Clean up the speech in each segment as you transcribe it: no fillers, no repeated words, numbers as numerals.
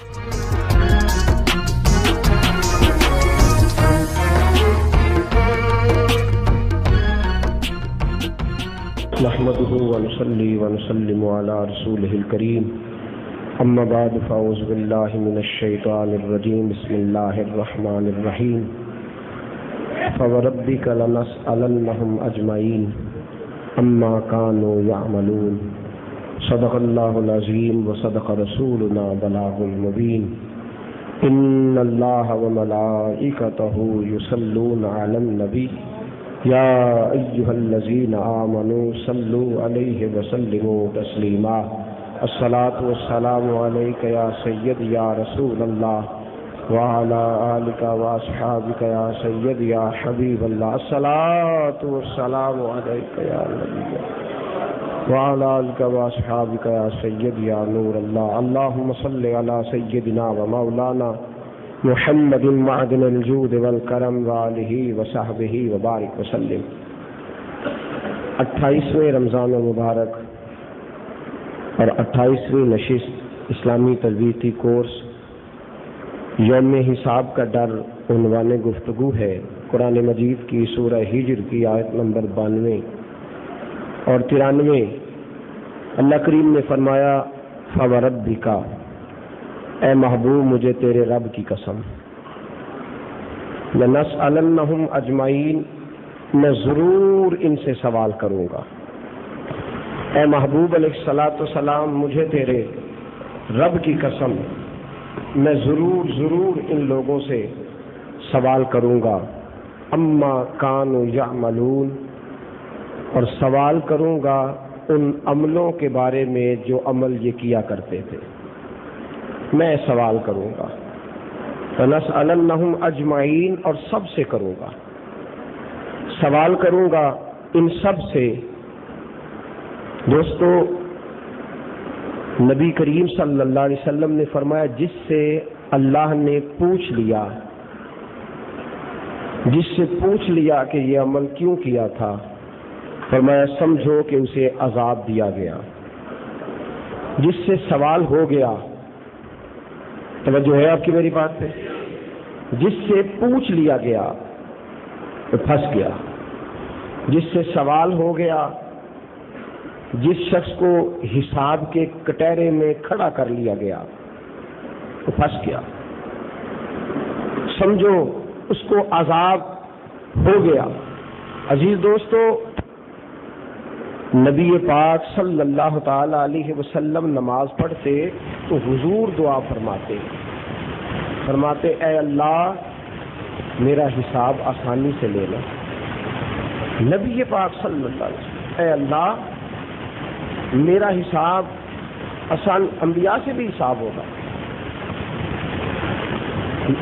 نحمده ونصلي ونسلم على رسوله الكريم اما بعد فاعوذ بالله من الشيطان الرجيم بسم الله الرحمن الرحيم فوربك لنسألنهم اجمعين اما كانوا يعملون صدق الله العظيم وصدق رسولنا بلاغ المبين ان الله وملائكته يصلون على النبي یا ایھا الذین آمنوا صلوا علیہ وسلموا تسلیما الصلاۃ والسلام علیک یا سید یا رسول اللہ وعلی آلک واصحابک یا سید یا حبیب اللہ الصلاۃ والسلام علیک یا نبی وعلی آلک واصحابک یا سید یا نور اللہ اللہم صل علی سیدنا و مولانا محمد معدن الجود والکرم وآلہ وصحبہ وبارک وسلم۔ 28ویں رمضان المبارک اور 28ویں نشست اسلامی تربیتی کورس یوم حساب کا ڈر عنوان گفتگو ہے۔ قرآن مجید کی سورہ ہجر کی آیت نمبر 92 اور 93 اللہ کریم نے فرمایا فوربک، اے محبوب مجھے تیرے رب کی قسم، لنسألنہم اجمعین، میں ضرور ان سے سوال کروں گا۔ اے محبوب علیہ الصلوۃ والسلام مجھے تیرے رب کی قسم، میں ضرور ان لوگوں سے سوال کروں گا۔ اما کانوا یعملون، اور سوال کروں گا ان عملوں کے بارے میں جو عمل یہ کیا کرتے تھے، میں سوال کروں گا۔ فنسألنہم اجمعین، اور سب سے کروں گا، سوال کروں گا ان سب سے۔ دوستو، نبی کریم صلی اللہ علیہ وسلم نے فرمایا جس سے اللہ نے پوچھ لیا، جس سے پوچھ لیا کہ یہ عمل کیوں کیا تھا، فرمایا سمجھو کہ اسے عذاب دیا گیا۔ جس سے سوال ہو گیا، توجہ ہے آپ کی میری بات پہ، جس سے پوچھ لیا گیا تو پھنس گیا۔ جس سے سوال ہو گیا، جس شخص کو حساب کے کٹہرے میں کھڑا کر لیا گیا تو پھنس گیا، سمجھو اس کو عذاب ہو گیا۔ عزیز دوستو، نبی پاک صلی اللہ تعالی علیہ وسلم نماز پڑھتے تو حضور دعا فرماتے اے اللہ میرا حساب آسانی سے لینا۔ نبی پاک صلی اللہ علیہ وسلم، اے اللہ میرا حساب آسان، انبیاء سے بھی حساب ہوگا،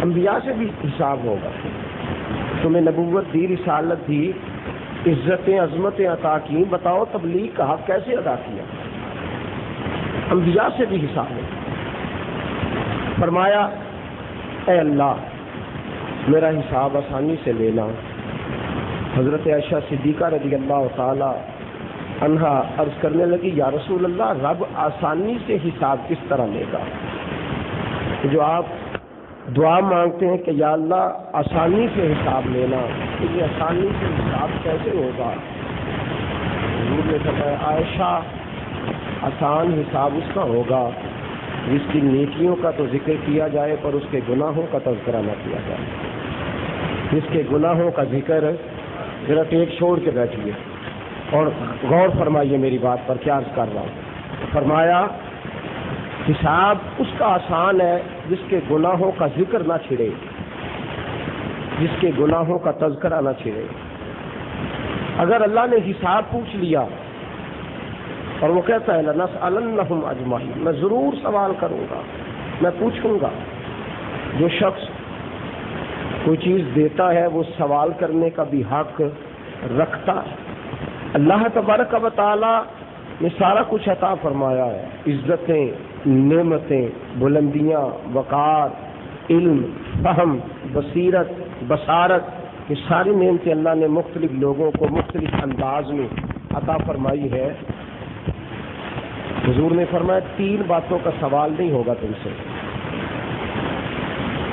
انبیاء سے بھی حساب ہوگا۔ تمہیں نبوت دی، رسالت دی، عزتیں عظمتیں عطا کی، بتاؤ تبلیغ کا حق کیسے ادا کیا؟ انبیاء سے بھی حساب ہے۔ فرمایا اے اللہ میرا حساب آسانی سے لینا۔ حضرت عائشہ صدیقہ رضی اللہ تعالی عنہا عرض کرنے لگی یا رسول اللہ، رب آسانی سے حساب کس طرح لے گا؟ جو آپ دعا مانگتے ہیں کہ یا اللہ آسانی سے حساب لینا، تو یہ آسانی سے حساب کیسے ہوگا؟ حضور نے فرمایا عائشہ آسان حساب اس کا ہوگا جس کی نیکیوں کا تو ذکر کیا جائے پر اس کے گناہوں کا تذکرہ نہ کیا جائے۔ جس کے گناہوں کا ذکر، ذرا ٹیک چھوڑ کے بیٹھیے اور غور فرمائیے میری بات پر، کیا عرض کر رہا ہوں۔ فرمایا حساب اس کا آسان ہے جس کے گناہوں کا ذکر نہ چھڑے، جس کے گناہوں کا تذکرہ نہ چھڑے۔ اگر اللہ نے حساب پوچھ لیا اور وہ کہتا ہے لنسألنہم اجمعین، میں ضرور سوال کروں گا، میں پوچھوں گا۔ جو شخص کوئی چیز دیتا ہے وہ سوال کرنے کا بھی حق رکھتا ہے۔ اللہ تبارک و تعالی نے سارا کچھ عطا فرمایا ہے، عزتیں، نعمتیں، بلندیاں، وقار، علم، فہم، بصیرت، بصارت، یہ ساری نعمتیں اللہ نے مختلف لوگوں کو مختلف انداز میں عطا فرمائی ہے۔ حضور نے فرمایا 3 باتوں کا سوال نہیں ہوگا تم سے۔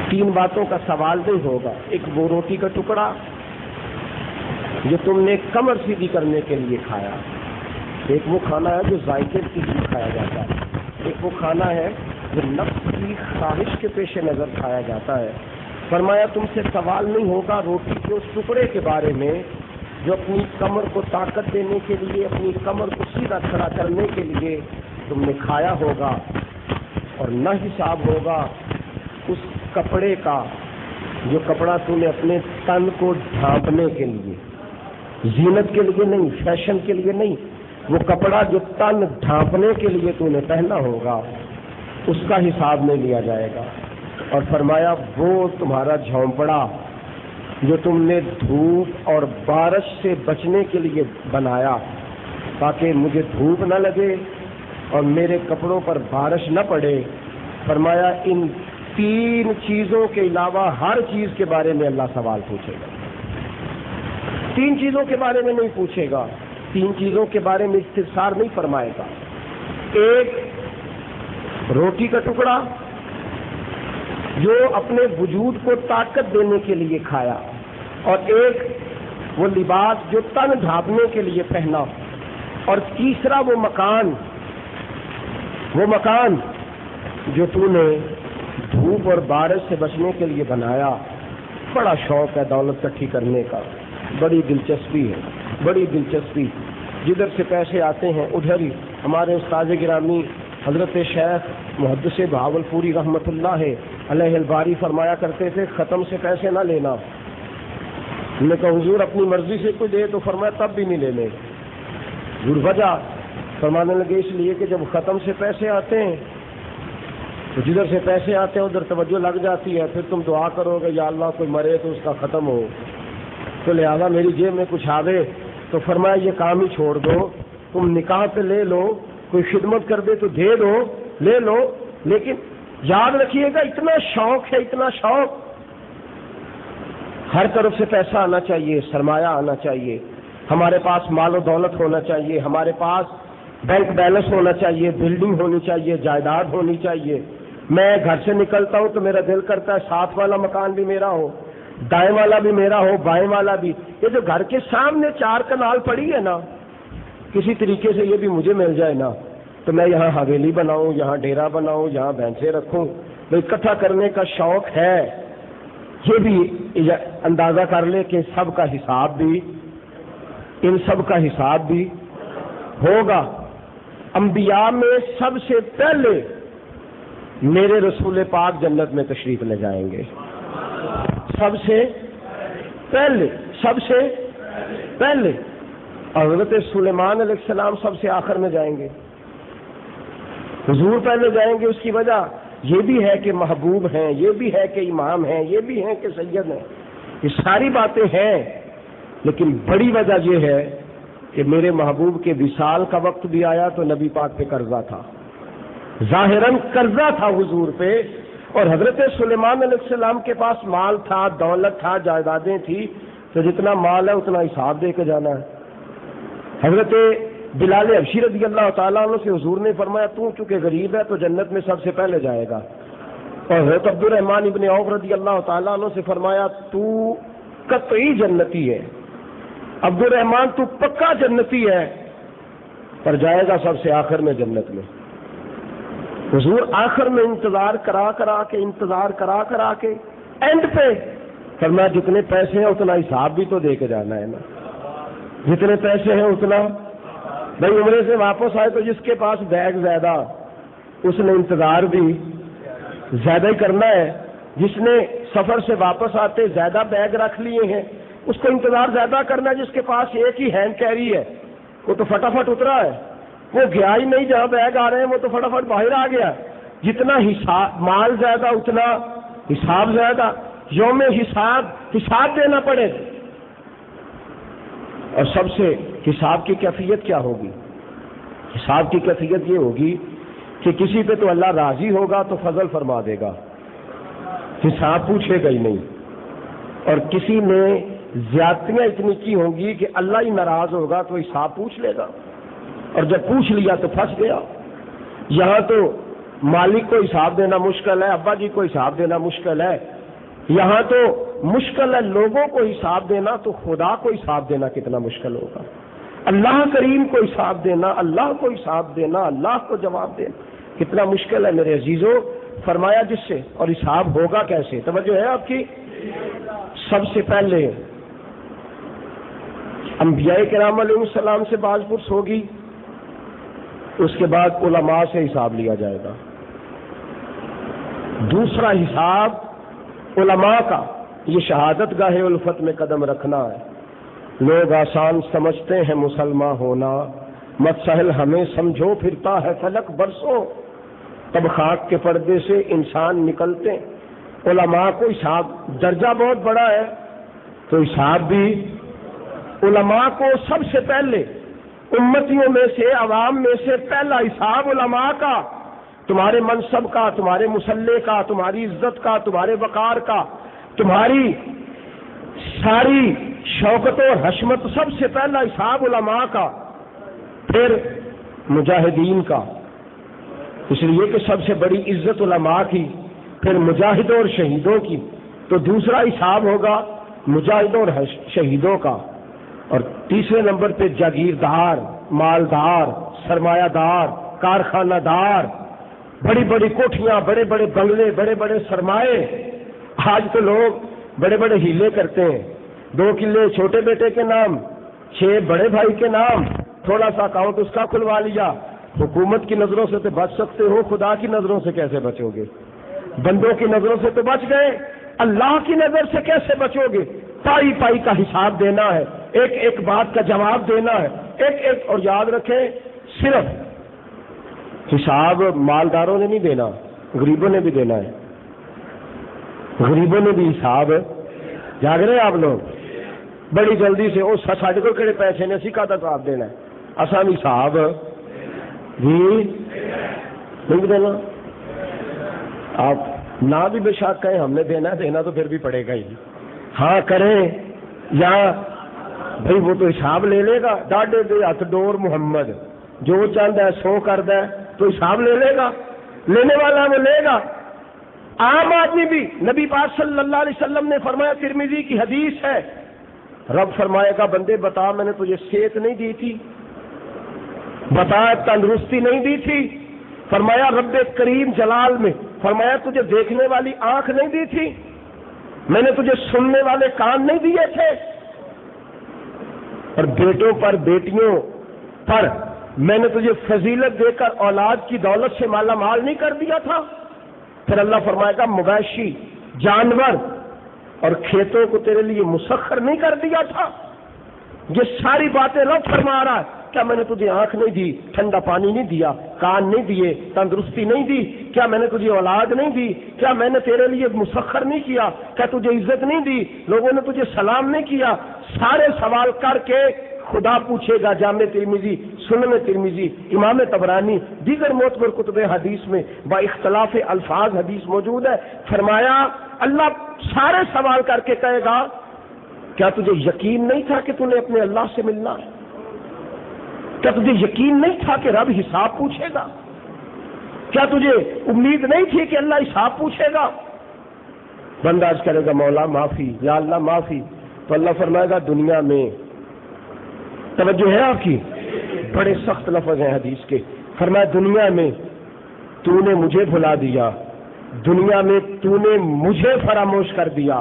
تین باتوں کا سوال نہیں ہوگا. ایک وہ روٹی کا ٹکڑا جو تم نے کمر سیدھی کرنے کے لیے کھایا. ایک وہ کھانا ہے جو ذائقے کے لیے کھایا جاتا ہے. ایک وہ کھانا ہے جو نفس کی خواہش کے پیش نظر کھایا جاتا ہے. فرمایا تم سے سوال نہیں ہوگا روٹی کے اس ٹکڑے کے بارے میں جو اپنی کمر کو طاقت دینے کے لیے, اپنی کمر کو سیدھا کھڑا کرنے کے لیے تم نے کھایا ہوگا, اور نہ حساب ہوگا اس کپڑے کا جو کپڑا تم نے اپنے تن کو ڈھانپنے کے لیے, زینت کے لیے نہیں, فیشن کے لیے نہیں, وہ کپڑا جو تن ڈھانپنے کے لیے تم نے پہنا ہوگا اس کا حساب نہیں لیا جائے گا. اور فرمایا وہ تمہارا جھونپڑا جو تم نے دھوپ اور بارش سے بچنے کے لیے بنایا تاکہ مجھے دھوپ نہ لگے اور میرے کپڑوں پر بارش نہ پڑے, فرمایا ان تین چیزوں کے علاوہ ہر چیز کے بارے میں اللہ سوال پوچھے گا. تین چیزوں کے بارے میں نہیں پوچھے گا, تین چیزوں کے بارے میں استفسار نہیں فرمائے گا. ایک روٹی کا ٹکڑا جو اپنے وجود کو طاقت دینے کے لیے کھایا, اور ایک وہ لباس جو تن ڈھانپنے کے لیے پہنا, اور تیسرا وہ مکان جو تو نے دھوپ اور بارش سے بچنے کے لیے بنایا. بڑا شوق ہے دولت اکٹھی کرنے کا, بڑی دلچسپی ہے, بڑی دلچسپی. جدھر سے پیسے آتے ہیں ادھر ہی ہمارے استاد گرامی حضرت شیخ محدث بہاولپوری رحمۃ اللہ علیہ الباری فرمایا کرتے تھے ختم سے پیسے نہ لینا. ہم نے کہا حضور اپنی مرضی سے کوئی دے تو فرمایا تب بھی نہیں لینے. حضور وجہ فرمانے لگے اس لیے کہ جب ختم سے پیسے آتے ہیں تو جدھر سے پیسے آتے ہیں ادھر توجہ لگ جاتی ہے, پھر تم دعا کرو گے یا اللہ کوئی مرے تو اس کا ختم ہو, تو لہذا میری جیب میں کچھ آوے. تو فرمایا یہ کام ہی چھوڑ دو, تم نکاح پہ لے لو, کوئی خدمت کر دے تو دے دو, لے لو, لیکن یاد رکھیے گا اتنا شوق ہے, اتنا شوق. ہر طرف سے پیسہ آنا چاہیے, سرمایہ آنا چاہیے, ہمارے پاس مال و دولت ہونا چاہیے, ہمارے پاس بینک بیلنس ہونا چاہیے, بلڈنگ ہونی چاہیے, جائیداد ہونی چاہیے. میں گھر سے نکلتا ہوں تو میرا دل کرتا ہے ساتھ والا مکان بھی میرا ہو, دائیں والا بھی میرا ہو, بائیں والا بھی. یہ جو گھر کے سامنے 4 کنال پڑی ہے نا, کسی طریقے سے یہ بھی مجھے مل جائے نا تو میں یہاں حویلی بناؤں, یہاں ڈیرا بناؤں, یہاں بھینسیں رکھوں. تو اکٹھا کرنے کا شوق ہے. یہ بھی اندازہ کر لے کہ سب کا حساب بھی, ان سب کا حساب بھی ہوگا. انبیاء میں سب سے پہلے میرے رسول پاک جنت میں تشریف لے جائیں گے. سب سے پہلے حضرت سلیمان علیہ السلام سب سے آخر میں جائیں گے. حضور پہلے جائیں گے. اس کی وجہ یہ بھی ہے کہ محبوب ہیں, یہ بھی ہے کہ امام ہیں, یہ بھی ہے کہ سید ہیں. یہ ساری باتیں ہیں, لیکن بڑی وجہ یہ ہے کہ میرے محبوب کے وصال کا وقت بھی آیا تو نبی پاک پہ قرضہ تھا, ظاہراً قرضہ تھا حضور پہ. اور حضرت سلیمان علیہ السلام کے پاس مال تھا, دولت تھا, جائیدادیں تھی, تو جتنا مال ہے اتنا حساب دے کے جانا ہے. حضرت بلال حبشی رضی اللہ تعالیٰ عنہ سے حضور نے فرمایا تو چونکہ غریب ہے تو جنت میں سب سے پہلے جائے گا. اور حضرت عبد الرحمن ابن عوف رضی اللہ تعالیٰ عنہ سے فرمایا تو قطعی جنتی ہے, عبد الرحمن تو پکا جنتی ہے, پر جائے گا سب سے آخر میں جنت میں. حضور آخر میں انتظار کرا کے اینڈ پہ فرمایا جتنے پیسے ہیں اتنا حساب بھی تو دے کے جانا ہے نا, جتنے پیسے ہیں اتنا. بھائی عمرے سے واپس آئے تو جس کے پاس بیگ زیادہ اس نے انتظار بھی زیادہ ہی کرنا ہے. جس نے سفر سے واپس آتے زیادہ بیگ رکھ لیے ہیں اس کو انتظار زیادہ کرنا ہے. جس کے پاس ایک ہی ہینڈ کیری ہے وہ تو فٹافٹ اترا ہے, وہ گیا ہی نہیں جہاں بیگ آ رہے ہیں, وہ تو فٹافٹ باہر آ گیا. جتنا حساب مال زیادہ اتنا حساب زیادہ. یوم حساب دینا پڑے. اور سب سے حساب کی کیفیت کیا ہوگی؟ حساب کی کیفیت یہ ہوگی کہ کسی پہ تو اللہ راضی ہوگا تو فضل فرما دے گا, حساب پوچھے گا ہی نہیں. اور کسی نے زیادتیاں اتنی کی ہوں گی کہ اللہ ہی ناراض ہوگا تو حساب پوچھ لے گا, اور جب پوچھ لیا تو پھنس گیا. یہاں تو مالک کو حساب دینا مشکل ہے, ابا جی کو حساب دینا مشکل ہے, یہاں تو مشکل ہے لوگوں کو حساب دینا، تو خدا کو حساب دینا کتنا مشکل ہوگا۔ اللہ کریم کو حساب دینا، اللہ کو حساب دینا، اللہ کو جواب دینا کتنا مشکل ہے میرے عزیزوں۔ فرمایا جس سے، اور حساب ہوگا کیسے؟ توجہ ہے آپ کی؟ سب سے پہلے انبیاء کرام علیہ السلام سے باز پرس ہوگی، اس کے بعد علماء سے حساب لیا جائے گا۔ دوسرا حساب علماء کا، یہ شہادت گاہ الفت میں قدم رکھنا ہے۔ لوگ آسان سمجھتے ہیں مسلمان ہونا، مت سہل ہمیں سمجھو پھرتا ہے فلک برسوں، تب خاک کے پردے سے انسان نکلتے ہیں۔ علماء کو حساب، درجہ بہت بڑا ہے تو حساب بھی علماء کو سب سے پہلے، امتیوں میں سے، عوام میں سے پہلا حساب علماء کا، تمہارے منصب کا، تمہارے مسلح کا، تمہاری عزت کا، تمہارے وقار کا، تمہاری ساری شوکت اور حشمت، سب سے پہلا حساب علماء کا، پھر مجاہدین کا، اس لیے کہ سب سے بڑی عزت علماء کی، پھر مجاہدوں اور شہیدوں کی، تو دوسرا حساب ہوگا مجاہدوں اور شہیدوں کا، اور تیسرے نمبر پہ جاگیردار، مالدار، سرمایہ دار، کارخانہ دار، بڑی بڑی کوٹھیاں، بڑے بڑے بنگلے، بڑے بڑے سرمائے۔ آج تو لوگ بڑے بڑے ہیلے کرتے ہیں، 2 کلے چھوٹے بیٹے کے نام، 6 بڑے بھائی کے نام، تھوڑا سا اکاؤنٹ اس کا کھلوا لیا۔ حکومت کی نظروں سے تو بچ سکتے ہو، خدا کی نظروں سے کیسے بچو گے؟ بندوں کی نظروں سے تو بچ گئے، اللہ کی نظر سے کیسے بچو گے؟ پائی پائی کا حساب دینا ہے، ایک ایک بات کا جواب دینا ہے، ایک ایک۔ اور یاد رکھیں، صرف حساب مالداروں نے نہیں دینا، غریبوں نے بھی دینا ہے، غریبوں نے بھی حساب۔ جاگ رہے ہیں آپ لوگ؟ بڑی جلدی سے اس ساڈے کو کہڑے پیسے نے اسی کا حساب دینا ہے، آسان حساب جی نہیں دینا۔ آپ نہ بھی بے شک کہیں ہم نے دینا تو پھر بھی پڑے گا ہی، ہاں کریں یا بھائی وہ تو حساب لے لے گا، ڈاڈے دے ہاتھ ڈور محمد، جو چاہتا ہے سو کرتا ہے تو حساب لے لے گا، لینے والا وہ لے گا۔ عام آدمی بھی، نبی پاک صلی اللہ علیہ وسلم نے فرمایا، ترمذی کی حدیث ہے، رب فرمائے گا بندے بتا میں نے تجھے صحت نہیں دی تھی، بتا تندرستی نہیں دی تھی، فرمایا رب کریم جلال میں، فرمایا تجھے دیکھنے والی آنکھ نہیں دی تھی، میں نے تجھے سننے والے کان نہیں دیے تھے، اور بیٹوں پر بیٹیوں پر میں نے تجھے فضیلت دے کر اولاد کی دولت سے مالا مال نہیں کر دیا تھا؟ پھر اللہ فرمائے گا مویشی، جانور اور کھیتوں کو تیرے لیے مسخر نہیں کر دیا تھا؟ یہ ساری باتیں رب فرما رہا ہے۔ کیا میں نے تجھے آنکھ نہیں دی، ٹھنڈا پانی نہیں دیا، کان نہیں دیے، تندرستی نہیں دی؟ کیا میں نے تجھے اولاد نہیں دی؟ کیا میں نے تیرے لیے مسخر نہیں کیا؟ کیا تجھے عزت نہیں دی؟ لوگوں نے تجھے سلام نہیں کیا؟ سارے سوال کر کے خدا پوچھے گا۔ جامع ترمذی، سنن ترمذی، امام طبرانی، دیگر معتبر کتب حدیث میں با اختلاف الفاظ حدیث موجود ہے۔ فرمایا اللہ سارے سوال کر کے کہے گا، کیا تجھے یقین نہیں تھا کہ تُو نے اپنے اللہ سے ملنا ہے؟ کیا تجھے یقین نہیں تھا کہ رب حساب پوچھے گا؟ کیا تجھے امید نہیں تھی کہ اللہ حساب پوچھے گا؟ بندہ عرض کرے گا مولا معافی، یا اللہ معافی، تو اللہ فرمائے گا دنیا میں، توجہ ہے آپ کی، بڑے سخت لفظ ہیں حدیث کے، فرمایا دنیا میں تو نے مجھے بھلا دیا، دنیا میں تو نے مجھے فراموش کر دیا،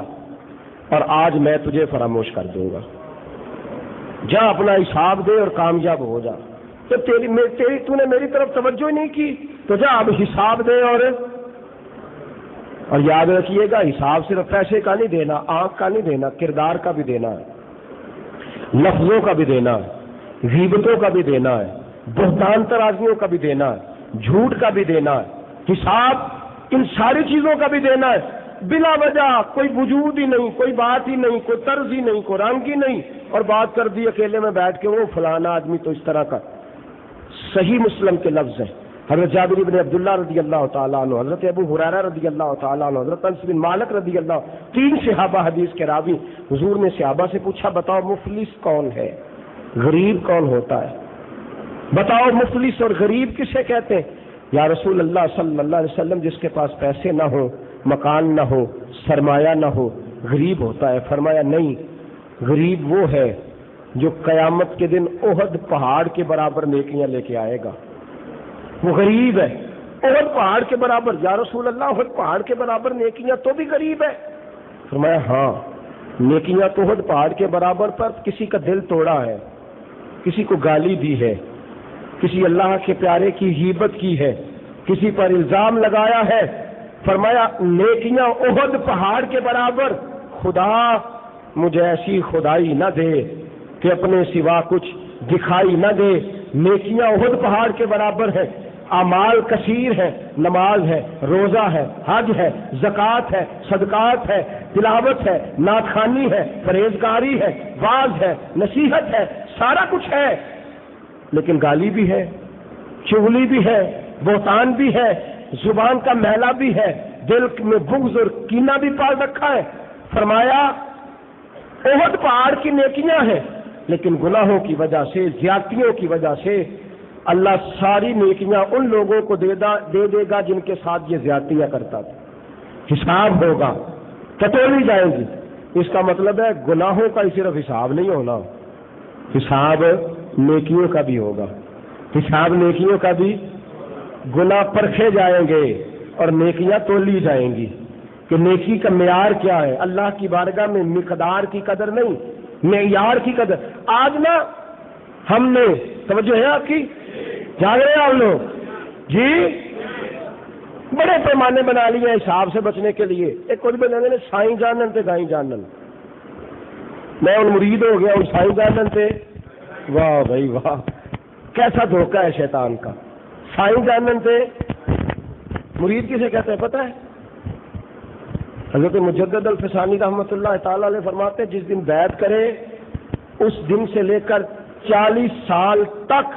اور آج میں تجھے فراموش کر دوں گا، جا اپنا حساب دے اور کامیاب ہو جا۔ تو تو نے میری طرف توجہ نہیں کی، تو جا اب حساب دے۔ اور یاد رکھیے گا، حساب صرف پیسے کا نہیں دینا، آنکھ کا نہیں دینا، کردار کا بھی دینا ہے، لفظوں کا بھی دینا ہے، غیبتوں کا بھی دینا ہے، بہتان ترازیوں کا بھی دینا ہے، جھوٹ کا بھی دینا ہے، حساب ان ساری چیزوں کا بھی دینا ہے۔ بلا وجہ کوئی وجود ہی نہیں، کوئی بات ہی نہیں، کوئی طرز ہی نہیں، کوئی رنگ ہی نہیں، اور بات کر دی اکیلے میں بیٹھ کے، وہ فلانا آدمی تو اس طرح کا۔ صحیح مسلم کے لفظ ہیں، حضرت جابر بن عبداللہ رضی اللہ تعالیٰ عنہ، حضرت ابو ہریرہ رضی اللہ تعالیٰ عنہ، حضرت انس بن مالک رضی اللہ، 3 صحابہ حدیث کے راوی۔ حضور نے صحابہ سے پوچھا بتاؤ مفلس کون ہے، غریب کون ہوتا ہے؟ بتاؤ مفلس اور غریب کسے کہتے ہیں؟ یا رسول اللہ صلی اللہ علیہ وسلم جس کے پاس پیسے نہ ہو، مکان نہ ہو، سرمایہ نہ ہو غریب ہوتا ہے. فرمایا نہیں، غریب وہ ہے جو قیامت کے دن احد پہاڑ کے برابر نیکیاں لے کے آئے گا. وہ غریب ہے احد پہاڑ کے برابر. یا رسول اللہ احد پہاڑ کے برابر نیکیاں تو بھی غریب ہے؟ فرمایا ہاں، نیکیاں تو احد پہاڑ کے برابر، پر کسی کا دل توڑا ہے، کسی کو گالی دی ہے، کسی اللہ کے پیارے کی غیبت کی ہے، کسی پر الزام لگایا ہے. فرمایا نیکیاں احد پہاڑ کے برابر. خدا مجھے ایسی خدائی نہ دے کہ اپنے سوا کچھ دکھائی نہ دے. نیکیاں احد پہاڑ کے برابر ہے. اعمال کثیر ہے، نماز ہے، روزہ ہے، حج ہے، زکوٰۃ ہے، صدقات ہے، تلاوت ہے، نعت خوانی ہے، پرہیزگاری ہے، واعظ ہے، نصیحت ہے، سارا کچھ ہے. لیکن گالی بھی ہے، چغلی بھی ہے، بہتان بھی ہے، زبان کا میلا بھی ہے، دل میں بغض اور کینہ بھی پال رکھا ہے. فرمایا احد پہاڑ کی نیکیاں ہیں، لیکن گناہوں کی وجہ سے، زیادتیوں کی وجہ سے اللہ ساری نیکیاں ان لوگوں کو دے دے گا جن کے ساتھ یہ زیادتیاں کرتا تھا. حساب ہوگا، ٹٹولی جائیں گی. اس کا مطلب ہے گناہوں کا ہی صرف حساب نہیں ہونا، حساب نیکیوں کا بھی ہوگا. حساب نیکیوں کا بھی. گناہ پرکھے جائیں گے اور نیکیاں تولی جائیں گی کہ نیکی کا معیار کیا ہے. اللہ کی بارگاہ میں مقدار کی قدر نہیں، معیار کی قدر. آج نا ہم نے توجہ ہے آپ کی، جاگ رہے ہیں آپ لوگ جی، بڑے پیمانے بنا لیے حساب سے بچنے کے لیے. ایک کچھ بندے نے سائیں جانن تے گائیں جانن، میں ان مرید ہو گیا ہوں سائیں جانن تے. واہ بھائی واہ، کیسا دھوکہ ہے شیطان کا. سائیں جانن تے مرید کسے کہتے ہیں پتہ ہے؟ حضرت مجدد الفسانی رحمۃ اللہ تعالی علیہ فرماتے ہیں جس دن بیعت کرے اس دن سے لے کر 40 سال تک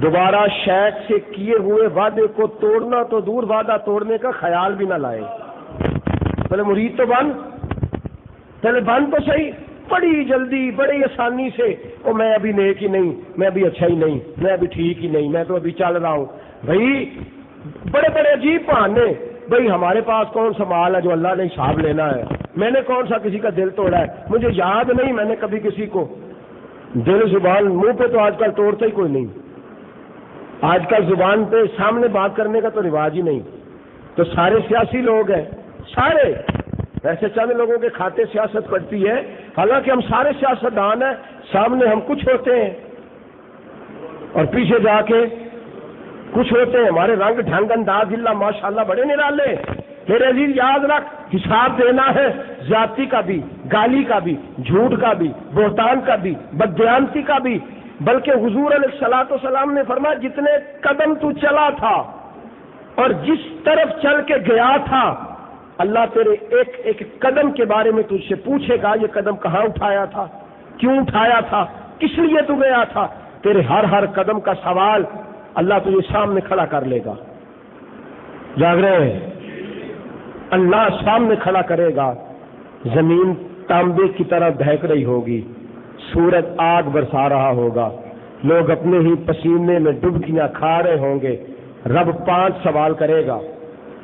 دوبارہ شیخ سے کیے ہوئے وعدے کو توڑنا تو دور، وعدہ توڑنے کا خیال بھی نہ لائے. پہلے مرید تو بن، پہلے بن تو صحیح، بڑی جلدی بڑی آسانی سے او میں ابھی نیک ہی نہیں، میں ابھی اچھا ہی نہیں، میں ابھی ٹھیک ہی نہیں، میں تو ابھی چل رہا ہوں. بھائی بڑے بڑے عجیب بہانے. بھائی ہمارے پاس کون سا مال ہے جو اللہ نے حساب لینا ہے؟ میں نے کون سا کسی کا دل توڑا ہے؟ مجھے یاد نہیں میں نے کبھی کسی کو دل زبان منہ پہ تو آج کل توڑتا ہی کوئی نہیں. آج کل زبان پہ سامنے بات کرنے کا تو رواج ہی نہیں. تو سارے سیاسی لوگ ہیں، سارے. ایسے چند لوگوں کے کھاتے سیاست پڑتی ہے، حالانکہ ہم سارے سیاستدان ہیں. سامنے ہم کچھ ہوتے ہیں اور پیچھے جا کے کچھ ہوتے ہیں. ہمارے رنگ ڈھنگ انداز اللہ ماشاءاللہ بڑے نرالے. میرے عزیز یاد رکھ، حساب دینا ہے زیادتی کا بھی، گالی کا بھی، جھوٹ کا بھی، بہتان کا بھی، بددیانتی کا بھی. بلکہ حضور علیہ الصلوۃ والسلام نے فرمایا جتنے قدم تو چلا تھا اور جس طرف چل کے گیا تھا، اللہ تیرے ایک ایک قدم کے بارے میں تجھ سے پوچھے گا. یہ قدم کہاں اٹھایا تھا، کیوں اٹھایا تھا، کس لیے تو گیا تھا. تیرے ہر قدم کا سوال اللہ تجھے سامنے کھڑا کر لے گا. جاگ رہے ہیں؟ اللہ سامنے کھڑا کرے گا. زمین تانبے کی طرح دہک رہی ہوگی، سورج آگ برسا رہا ہوگا، لوگ اپنے ہی پسینے میں ڈبکیاں کھا رہے ہوں گے. رب 5 سوال کرے گا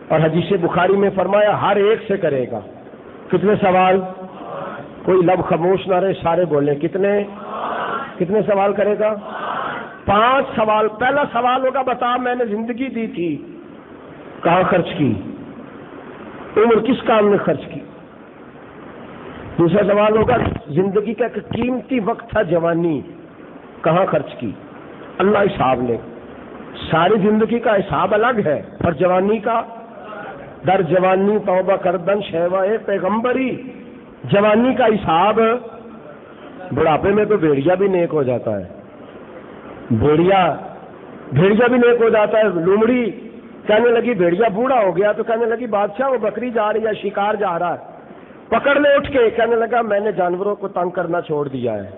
اور حدیث بخاری میں فرمایا ہر ایک سے کرے گا. کتنے سوال؟ کوئی لب خاموش نہ رہے، سارے بولیں. کتنے سوال کرے گا؟ 5 سوال. پہلا سوال ہوگا بتا میں نے زندگی دی تھی کہاں خرچ کی، عمر کس کام میں خرچ کی. دوسرا سوال ہوگا زندگی کا ایک قیمتی وقت تھا جوانی، کہاں خرچ کی. اللہ حساب لے. ساری زندگی کا حساب الگ ہے اور جوانی کا در جوانی توبہ کردن شیوائے پیغمبری. جوانی کا حساب، بڑھاپے میں تو بھیڑیا بھی نیک ہو جاتا ہے. بھیڑیا بھی نیک ہو جاتا ہے. لومڑی کہنے لگی بھیڑیا بوڑھا ہو گیا تو کہنے لگی بادشاہ وہ بکری جا رہی ہے، شکار جا رہا ہے. پکڑ لے اٹھ کے. کہنے لگا میں نے جانوروں کو تنگ کرنا چھوڑ دیا ہے.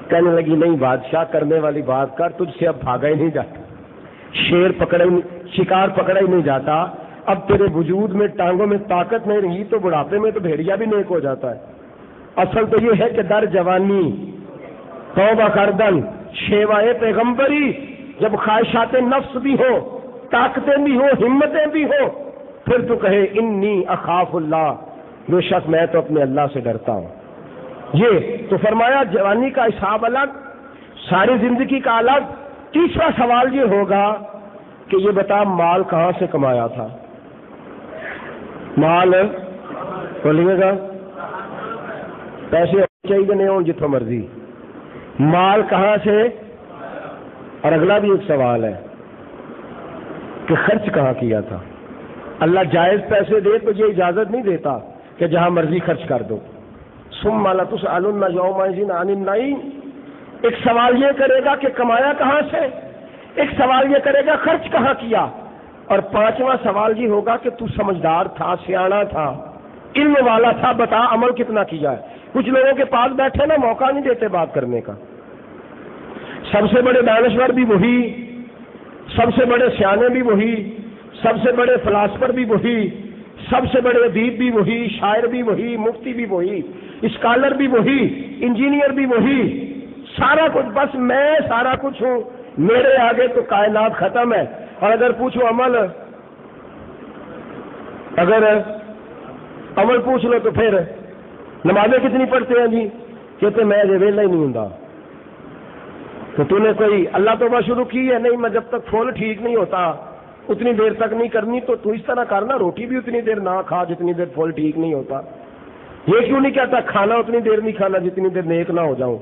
کہنے لگی نہیں بادشاہ کرنے والی بات کر، تجھ سے اب بھاگا ہی نہیں جاتا، شکار پکڑا ہی نہیں جاتا. اب تیرے وجود میں ٹانگوں میں طاقت نہیں رہی تو بڑھاپے میں تو بھیڑیا بھی نیک ہو جاتا ہے. اصل تو یہ ہے کہ در جوانی توبہ کردن شیوائے پیغمبری، جب خواہشات نفس بھی ہو، طاقتیں بھی ہو، ہمتیں بھی ہو، پھر تو کہے انی اخاف اللہ، بے شک میں تو اپنے اللہ سے ڈرتا ہوں۔ یہ تو فرمایا جوانی کا حساب الگ، ساری زندگی کا الگ۔ تیسرا سوال یہ ہوگا کہ یہ بتا مال کہاں سے کمایا تھا؟ مال بولیے گا، پیسے چاہیے نہیں ہوں جتوں مرضی، مال کہاں سے؟ اور اگلا بھی ایک سوال ہے کہ خرچ کہاں کیا تھا؟ اللہ جائز پیسے دے تو یہ اجازت نہیں دیتا کہ جہاں مرضی خرچ کر دو۔ ثم لتسألن یومئذ عن النعیم، ایک سوال یہ کرے گا کہ کمایا کہاں سے، ایک سوال یہ کرے گا خرچ کہاں کیا، اور پانچواں سوال یہ ہوگا کہ تو سمجھدار تھا، سیانا تھا، علم والا تھا، بتا عمل کتنا کیا ہے۔ کچھ لوگوں کے پاس بیٹھے نا موقع نہیں دیتے بات کرنے کا۔ سب سے بڑے دانشور بھی وہی، سب سے بڑے سیانے بھی وہی، سب سے بڑے فلاسفر بھی وہی، سب سے بڑے ادیب بھی وہی، شاعر بھی وہی، مفتی بھی وہی، اسکالر بھی وہی، انجینئر بھی وہی، سارا کچھ بس میں سارا کچھ ہوں، میرے آگے تو کائنات ختم ہے۔ اور اگر پوچھو عمل، اگر عمل پوچھ لو تو پھر نمازیں کتنی پڑھتے ہیں جی؟ کہتے میں ویلا ہی نہیں ہوں۔ تو تو نے کوئی اللہ توبہ شروع کی ہے؟ نہیں، میں جب تک پھول ٹھیک نہیں ہوتا اتنی دیر تک نہیں کرنی۔ تو اس طرح کرنا، روٹی بھی اتنی دیر نہ کھا جتنی دیر پھول ٹھیک نہیں ہوتا۔ یہ کیوں نہیں کہتا کھانا اتنی دیر نہیں کھانا جتنی دیر نیک نہ ہو جاؤں،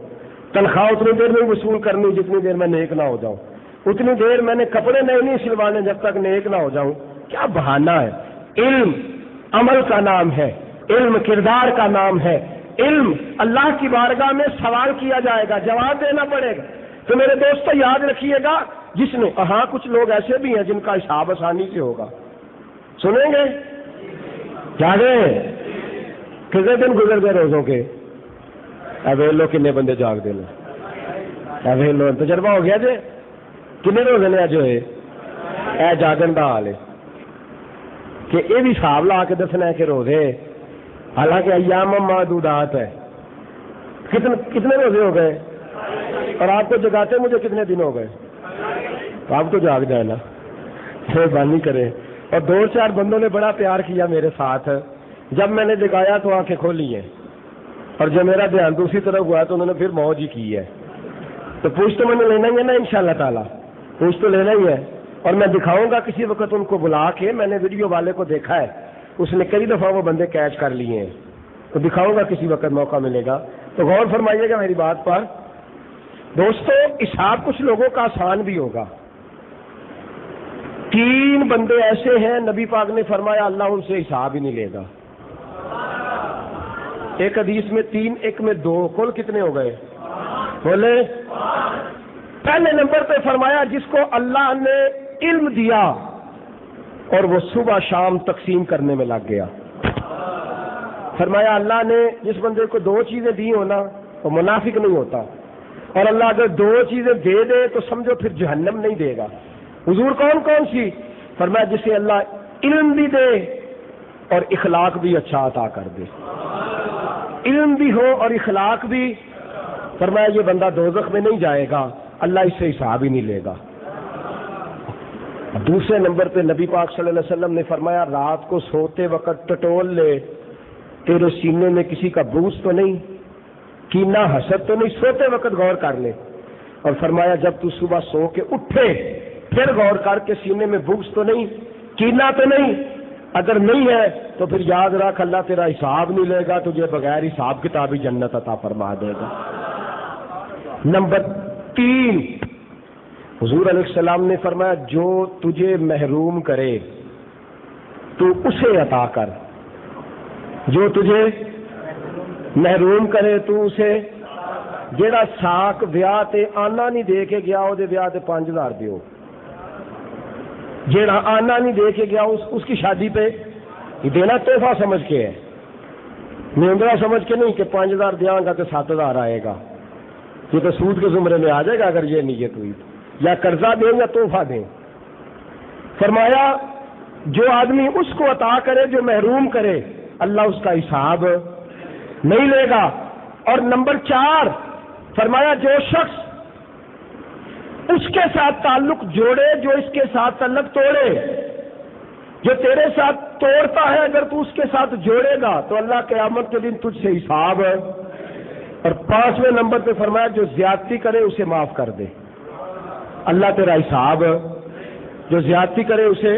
تنخواہ اتنی دیر نہیں وصول کرنی جتنی دیر میں نیک نہ ہو جاؤں، اتنی دیر میں نے کپڑے نہیں سلوانے جب تک نیک نہ ہو جاؤں۔ کیا بہانہ ہے؟ علم عمل کا نام ہے، علم کردار کا نام ہے، علم اللہ کی بارگاہ میں سوال کیا جائے گا، جواب دینا پڑے گا۔ تو میرے دوستو یاد رکھیے گا، جس نے ہاں کچھ لوگ ایسے بھی ہیں جن کا حساب آسانی سے ہوگا، سنیں گے جاگے کتنے دن گزر گئے روزوں کے؟ ویل لو کنے بندے جاگ دے ویل لو تجربہ ہو گیا جی کنے روزے نے جو ہے اے جاگن کا حال ہے کہ یہ بھی حساب لا کے دسنا ہے کہ روزے، حالانکہ ایام معدودات ہے۔ کتنے روزے ہو گئے؟ اور آپ کو جگاتے مجھے کتنے دن ہو گئے؟ تو آپ تو جاگ جائے نا، مہربانی کریں۔ اور دو چار بندوں نے بڑا پیار کیا میرے ساتھ، جب میں نے جگایا تو آنکھیں کھولی ہیں، اور جب میرا دھیان دوسری طرف ہوا تو انہوں نے پھر موج ہی کی ہے۔ تو پوچھ تو میں نے لینا ہی ہے نا انشاءاللہ تعالیٰ، پوچھ تو لینا ہی ہے۔ اور میں دکھاؤں گا کسی وقت ان کو بلا کے، میں نے ویڈیو والے کو دیکھا ہے، اس نے کئی دفعہ وہ بندے کیچ کر لیے ہیں، تو دکھاؤں گا کسی وقت موقع ملے گا۔ تو غور فرمائیے گا میری بات پر دوستو، حساب کچھ لوگوں کا آسان بھی ہوگا۔ 3 بندے ایسے ہیں نبی پاک نے فرمایا اللہ ان سے حساب ہی نہیں لے گا۔ ایک حدیث میں 3، ایک میں 2، کل کتنے ہو گئے؟ بولے پہلے نمبر پہ فرمایا جس کو اللہ نے علم دیا اور وہ صبح شام تقسیم کرنے میں لگ گیا۔ فرمایا اللہ نے جس بندے کو 2 چیزیں دی ہو نا وہ منافق نہیں ہوتا، اور اللہ اگر 2 چیزیں دے دے تو سمجھو پھر جہنم نہیں دے گا۔ حضور کون کون سی؟ فرمایا جسے اللہ علم بھی دے اور اخلاق بھی اچھا عطا کر دے، علم بھی ہو اور اخلاق بھی، فرمایا یہ بندہ دوزخ میں نہیں جائے گا، اللہ اس سے حساب ہی نہیں لے گا۔ دوسرے نمبر پہ نبی پاک صلی اللہ علیہ وسلم نے فرمایا رات کو سوتے وقت ٹٹول لے، تیرے سینے میں کسی کا بغض تو نہیں، کینہ حسد تو نہیں، سوتے وقت غور کر لے۔ اور فرمایا جب تو صبح سو کے اٹھے پھر غور کر کے سینے میں بغض تو نہیں، کینہ تو نہیں، اگر نہیں ہے تو پھر یاد رکھ اللہ تیرا حساب نہیں لے گا، تجھے بغیر حساب کتابی جنت عطا فرما دے گا۔ نمبر 3، حضور علیہ السلام نے فرمایا جو تجھے محروم کرے تو اسے عطا کر، جو تجھے محروم کرے تو اسے، جیڑا ساک ویاہ تے آنا نہیں دے کے گیا وہ ویاہ تے 5000 دیو، جیڑا آنا نہیں دے کے گیا اس کی شادی پہ یہ دینا تحفہ سمجھ کے ہے، نیندرا سمجھ کے نہیں کہ 5000 دیا گا تو 7000 آئے گا، یہ تو سود کے زمرے میں آ جائے گا اگر یہ نیت ہوئی، یا قرضہ دیں یا تحفہ دیں۔ فرمایا جو آدمی اس کو عطا کرے جو محروم کرے اللہ اس کا حساب نہیں لے گا۔ اور نمبر 4 فرمایا جو شخص اس کے ساتھ تعلق جوڑے جو اس کے ساتھ تعلق توڑے، جو تیرے ساتھ توڑتا ہے اگر تو اس کے ساتھ جوڑے گا تو اللہ قیامت کے دن تجھ سے حساب ہے۔ اور 5ویں نمبر پہ فرمایا جو زیادتی کرے اسے معاف کر دے، اللہ تیرا حساب ہے۔ جو زیادتی کرے اسے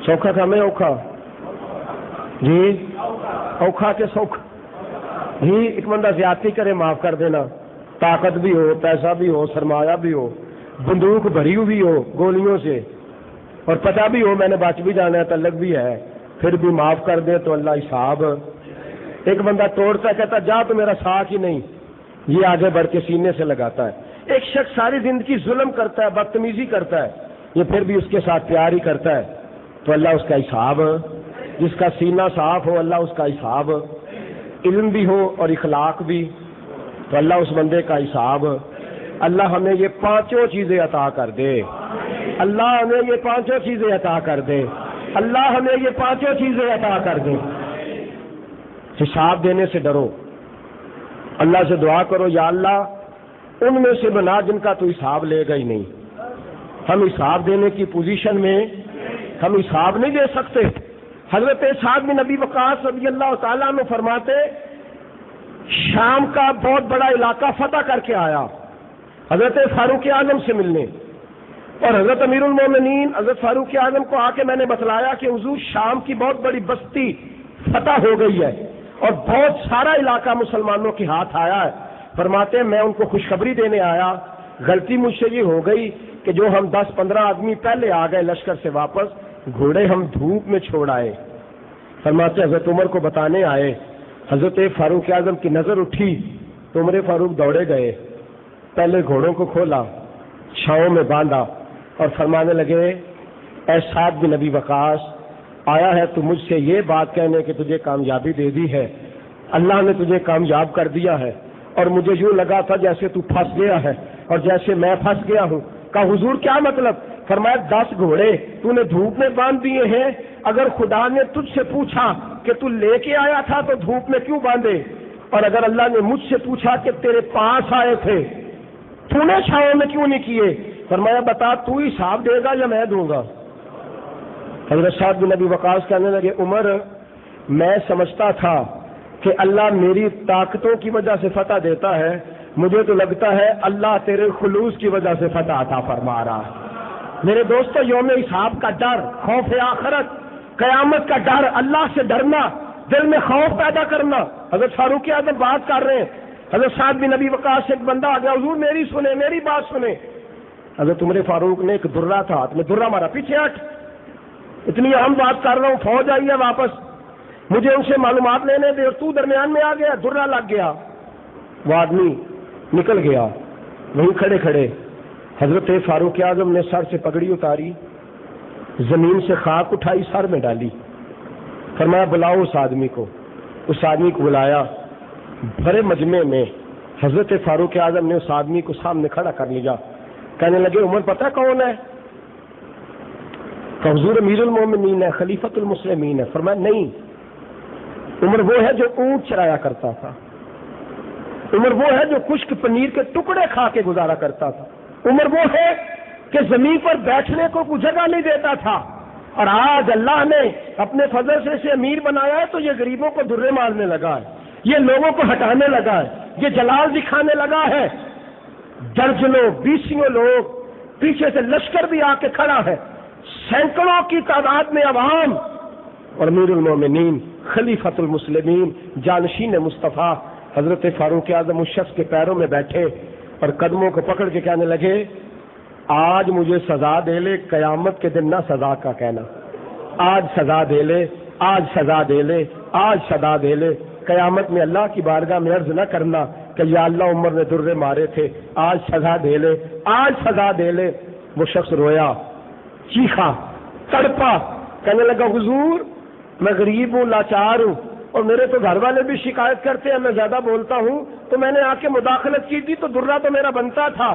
سوکھا تھا میں اوکھا جی اوکھا کے سوکھا جی، ایک بندہ زیادتی کرے معاف کر دینا، طاقت بھی ہو، پیسہ بھی ہو، سرمایہ بھی ہو، بندوق بھری ہوئی ہو گولیوں سے، اور پتہ بھی ہو میں نے بچ بھی جانا ہے، تعلق بھی ہے، پھر بھی معاف کر دے تو اللہ حساب۔ ایک بندہ توڑتا کہتا جا تو میرا ساتھ ہی نہیں، یہ آگے بڑھ کے سینے سے لگاتا ہے۔ ایک شخص ساری زندگی ظلم کرتا ہے، بدتمیزی کرتا ہے، یہ پھر بھی اس کے ساتھ پیار ہی کرتا ہے تو اللہ اس کا حساب۔ جس کا سینہ صاف ہو اللہ اس کا حساب، علم بھی ہو اور اخلاق بھی تو اللہ اس بندے کا حساب۔ اللہ ہمیں یہ 5 چیزیں عطا کر دے، اللہ ہمیں یہ 5 چیزیں عطا کر دے، اللہ ہمیں یہ 5 چیزیں عطا کر دے۔ حساب دینے سے ڈرو، اللہ سے دعا کرو یا اللہ ان میں سے بنا جن کا تو حساب لے گا ہی نہیں۔ ہم حساب دینے کی پوزیشن میں ہم حساب نہیں دے سکتے۔ حضرت سعد بن ابی وقاص رضی اللہ تعالیٰ عنہ فرماتے شام کا بہت بڑا علاقہ فتح کر کے آیا حضرت فاروق اعظم سے ملنے، اور حضرت امیر المومنین حضرت فاروق اعظم کو آ کے میں نے بتلایا کہ حضور شام کی بہت بڑی بستی فتح ہو گئی ہے اور بہت سارا علاقہ مسلمانوں کے ہاتھ آیا ہے۔ فرماتے ہیں میں ان کو خوشخبری دینے آیا، غلطی مجھ سے یہ ہو گئی کہ جو ہم 10-15 آدمی پہلے آ گئے لشکر سے واپس، گھوڑے ہم دھوپ میں چھوڑ آئے۔ فرماتے حضرت عمر کو بتانے آئے، حضرت فاروق اعظم کی نظر اٹھی تو عمر فاروق دوڑے گئے، پہلے گھوڑوں کو کھولا، چھاؤں میں باندھا اور فرمانے لگے اے سعد بن ابی وقاص، آیا ہے تو مجھ سے یہ بات کہنے کہ تجھے کامیابی دے دی ہے، اللہ نے تجھے کامیاب کر دیا ہے، اور مجھے یوں لگا تھا جیسے تو پھنس گیا ہے اور جیسے میں پھنس گیا ہوں۔ کہا حضور کیا مطلب؟ فرمایا 10 گھوڑے تو نے دھوپ میں باندھ دیے ہیں، اگر خدا نے تجھ سے پوچھا کہ تو لے کے آیا تھا تو دھوپ میں کیوں باندھے، اور اگر اللہ نے مجھ سے پوچھا کہ تیرے پاس آئے تھے تو نے چھاؤں میں کیوں نہیں کیے؟ فرمایا بتا تو ہی حساب دے گا یا میں دوں گا؟ حضرت سعد بن ابی وقاص کہنے لگے عمر میں سمجھتا تھا کہ اللہ میری طاقتوں کی وجہ سے فتح دیتا ہے، مجھے تو لگتا ہے اللہ تیرے خلوص کی وجہ سے فتح عطا فرما رہا ہے۔ میرے دوستو یوم حساب کا ڈر، خوف آخرت، قیامت کا ڈر، اللہ سے ڈرنا، دل میں خوف پیدا کرنا۔ حضرت فاروق اعظم بات کر رہے ہیں، حضرت سعد بن ابی وقاص سے ایک بندہ آ گیا، حضور میری سنیں، میری بات سنیں۔ حضرت عمر فاروق نے ایک درہ تھا ہاتھ میں، درہ مارا، پیچھے ہٹ، اتنی اہم بات کر رہا ہوں، فوج آئی ہے واپس، مجھے ان سے معلومات لینے دے، اور تو درمیان میں آ گیا، درہ لگ گیا۔ وہ آدمی نکل گیا، وہیں کھڑے کھڑے حضرت فاروق اعظم نے سر سے پگڑی اتاری، زمین سے خاک اٹھائی، سر میں ڈالی، فرمایا بلاؤ اس آدمی کو۔ اس آدمی کو بلایا، بڑے مجمع میں حضرت فاروق اعظم نے اس آدمی کو سامنے کھڑا کر لیا، کہنے لگے عمر پتہ کون ہے؟ کہ حضور امیر المومنین ہے، خلیفۃ المسلمین ہے۔ فرمایا نہیں، عمر وہ ہے جو اونٹ چرایا کرتا تھا، عمر وہ ہے جو خشک پنیر کے ٹکڑے کھا کے گزارا کرتا تھا، عمر وہ ہے کہ زمین پر بیٹھنے کو کوئی جگہ نہیں دیتا تھا، اور آج اللہ نے اپنے فضل سے اسے امیر بنایا ہے تو یہ غریبوں کو درے مارنے لگا ہے، یہ لوگوں کو ہٹانے لگا ہے، یہ جلال دکھانے لگا ہے۔ درجنوں 20 لوگ پیچھے سے لشکر بھی آ کے کھڑا ہے، سینکڑوں کی تعداد میں عوام، اور امیر المومنین خلیفۃ المسلمین جانشین مصطفیٰ حضرت فاروق اعظم اس شخص کے پیروں میں بیٹھے اور قدموں کو پکڑ کے کہنے لگے آج مجھے سزا دے لے، قیامت کے دن نہ سزا کا کہنا، آج سزا دے لے، آج سزا دے لے، آج سزا دے لے، قیامت میں اللہ کی بارگاہ میں عرض نہ کرنا کہ یا اللہ عمر نے درے مارے تھے، آج سزا دے لے، آج سزا دے لے۔ وہ شخص رویا، چیخا، تڑپا، کہنے لگا حضور میں غریب ہوں، لاچار ہوں، اور میرے تو گھر والے بھی شکایت کرتے ہیں میں زیادہ بولتا ہوں، تو میں نے آ کے مداخلت کی تھی تو درہ تو میرا بنتا تھا۔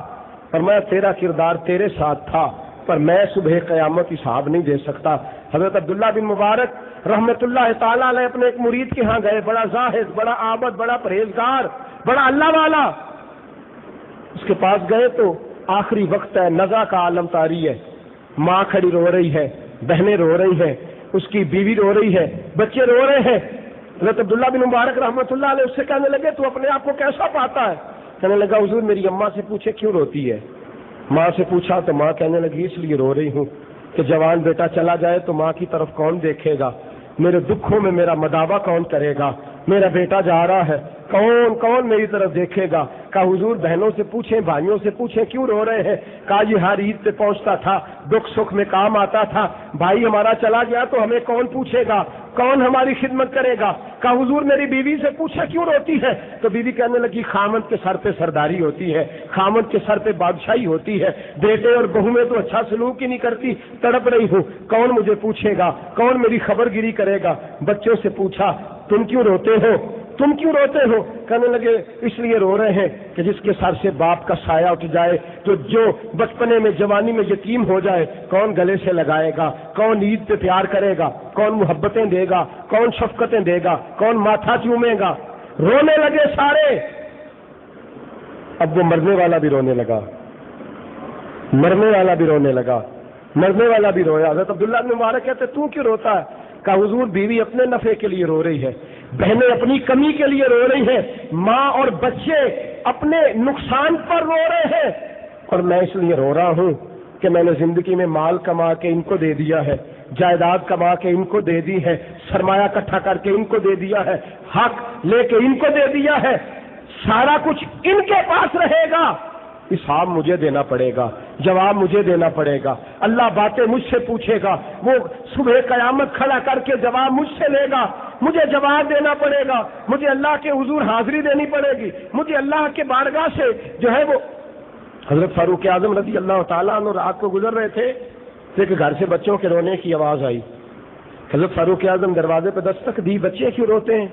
فرمایا تیرا کردار تیرے ساتھ تھا، پر میں صبح قیامت حساب نہیں دے سکتا۔ حضرت عبداللہ بن مبارک رحمت اللہ تعالیٰ علیہ اپنے ایک مرید کے ہاں گئے، بڑا زاہد، بڑا عابد، بڑا پرہیزگار، بڑا اللہ والا، اس کے پاس گئے تو آخری وقت ہے، نزا کا عالم طاری ہے، ماں کھڑی رو رہی ہے، بہنیں رو رہی ہیں، اس کی بیوی رو رہی ہے، بچے رو رہے ہیں۔ حضرت عبداللہ بن مبارک رحمۃ اللہ علیہ اس سے کہنے لگے تو اپنے آپ کو کیسا پاتا ہے؟ کہنے لگا حضور میری اماں سے پوچھے کیوں روتی ہے؟ ماں سے پوچھا تو ماں کہنے لگی اس لیے رو رہی ہوں کہ جوان بیٹا چلا جائے تو ماں کی طرف کون دیکھے گا، میرے دکھوں میں میرا مداوع کون کرے گا، میرا بیٹا جا رہا ہے کون میری طرف دیکھے گا۔ کہا حضور بہنوں سے پوچھیں، بھائیوں سے پوچھیں کیوں رو رہے ہیں؟ کہا یہ ہر عید پہ پہنچتا تھا، دکھ سکھ میں کام آتا تھا، بھائی ہمارا چلا گیا تو ہمیں کون پوچھے گا، کون ہماری خدمت کرے گا۔ کہا حضور میری بیوی سے پوچھا کیوں روتی ہے؟ تو بیوی کہنے لگی خامد کے سر پہ سرداری ہوتی ہے، خامد کے سر پہ بادشاہی ہوتی ہے، بیٹے اور بہو میں تو اچھا سلوک ہی نہیں کرتی، تڑپ رہی ہوں، کون مجھے پوچھے گا، کون میری خبر گیری کرے گا۔ بچوں سے پوچھا تم کیوں روتے ہو، تم کیوں روتے ہو؟ کہنے لگے اس لیے رو رہے ہیں کہ جس کے سر سے باپ کا سایہ اٹھ جائے تو جو بچپنے میں جوانی میں یتیم ہو جائے کون گلے سے لگائے گا، کون عید پہ پیار کرے گا، کون محبتیں دے گا، کون شفقتیں دے گا، کون ماتھا چومے گا۔ رونے لگے سارے۔ اب وہ مرنے والا بھی رونے لگا، مرنے والا بھی رونے لگا، مرنے والا بھی رویا۔ حضرت عبداللہ بن مبارک کہتے تو کیوں روتا ہے؟ کہا حضور بیوی اپنے نفع کے لیے رو رہی ہے، بہنیں اپنی کمی کے لیے رو رہی ہیں، ماں اور بچے اپنے نقصان پر رو رہے ہیں، اور میں اس لیے رو رہا ہوں کہ میں نے زندگی میں مال کما کے ان کو دے دیا ہے، جائیداد کما کے ان کو دے دی ہے، سرمایہ اکٹھا کر کے ان کو دے دیا ہے، حق لے کے ان کو دے دیا ہے، سارا کچھ ان کے پاس رہے گا، حساب مجھے دینا پڑے گا، جواب مجھے دینا پڑے گا، اللہ باتیں مجھ سے پوچھے گا، وہ صبح قیامت کھڑا کر کے جواب مجھ سے لے گا، مجھے جواب دینا پڑے گا، مجھے اللہ کے حضور حاضری دینی پڑے گی، مجھے اللہ کے بارگاہ سے جو ہے وہ۔ حضرت فاروق اعظم رضی اللہ تعالیٰ عنہ رات کو گزر رہے تھے، ایک گھر سے بچوں کے رونے کی آواز آئی۔ حضرت فاروق اعظم دروازے پہ دستک دی، بچے کیوں روتے ہیں،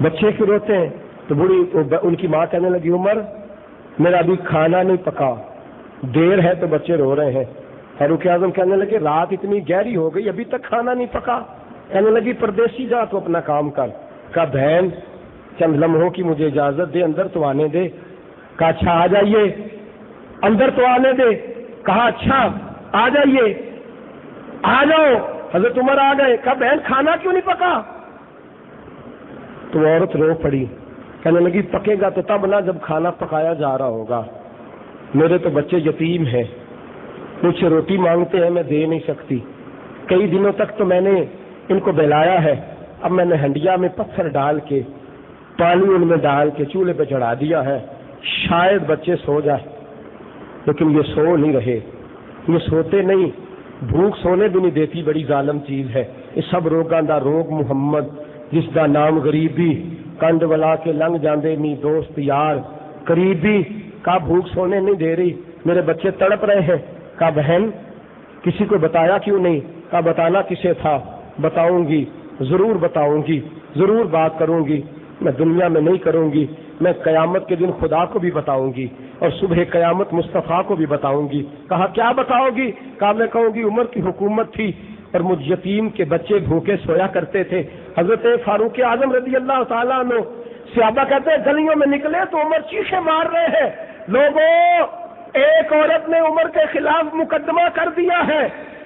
بچے کیوں روتے ہیں؟ تو بوڑھی ان کی ماں کہنے لگی عمر میرا ابھی کھانا نہیں پکا، دیر ہے تو بچے رو رہے ہیں۔ فاروق اعظم کہنے لگے رات اتنی گہری ہو گئی ابھی تک کھانا نہیں پکا؟ کہنے لگی پردیسی جا تو اپنا کام کر۔ کہا بہن چند لمحوں کی مجھے اجازت دے، اندر تو آنے دے۔ کہا اچھا آ جائیے، اندر تو آنے دے۔ کہا اچھا آ جائیے، آ جاؤ۔ حضرت عمر آ گئے۔ کہا بہن کھانا کیوں نہیں پکا؟ تو عورت رو پڑی، کہنے لگی پکے گا تو تب نہ جب کھانا پکایا جا رہا ہوگا، میرے تو بچے یتیم ہیں، مجھ سے روٹی مانگتے ہیں میں دے نہیں سکتی، کئی دنوں تک تو میں نے ان کو بہلایا ہے، اب میں نے ہنڈیا میں پتھر ڈال کے پانی ان میں ڈال کے چولہے پہ چڑھا دیا ہے، شاید بچے سو جائے، لیکن یہ سو نہیں رہے، یہ سوتے نہیں، بھوک سونے بھی نہیں دیتی، بڑی ظالم چیز ہے۔ یہ سب روگاں دا روگ محمد جس دا نام غریبی، کنڈ ولا کے لنگ جاندے نی دوست یار، قریبی کا بھوک سونے نہیں دے رہی، میرے بچے تڑپ رہے ہیں۔ کہا بہن کسی کو بتایا کیوں نہیں؟ کہا بتانا کسے تھا، بتاؤں گی، ضرور بتاؤں گی، ضرور بات کروں گی، میں دنیا میں نہیں کروں گی، میں قیامت کے دن خدا کو بھی بتاؤں گی اور صبح قیامت مصطفیٰ کو بھی بتاؤں گی۔ کہا کیا بتاؤ گی؟ کہا میں کہوں گی عمر کی حکومت تھی اور مجھ یتیم کے بچے بھوکے سویا کرتے تھے۔ حضرت فاروق اعظم رضی اللہ تعالیٰ عنہ صحابہ کہتے ہیں گلیوں میں نکلے تو عمر چیخے مار رہے ہیں، لوگوں ایک عورت نے عمر کے خلاف مقدمہ کر دیا ہے،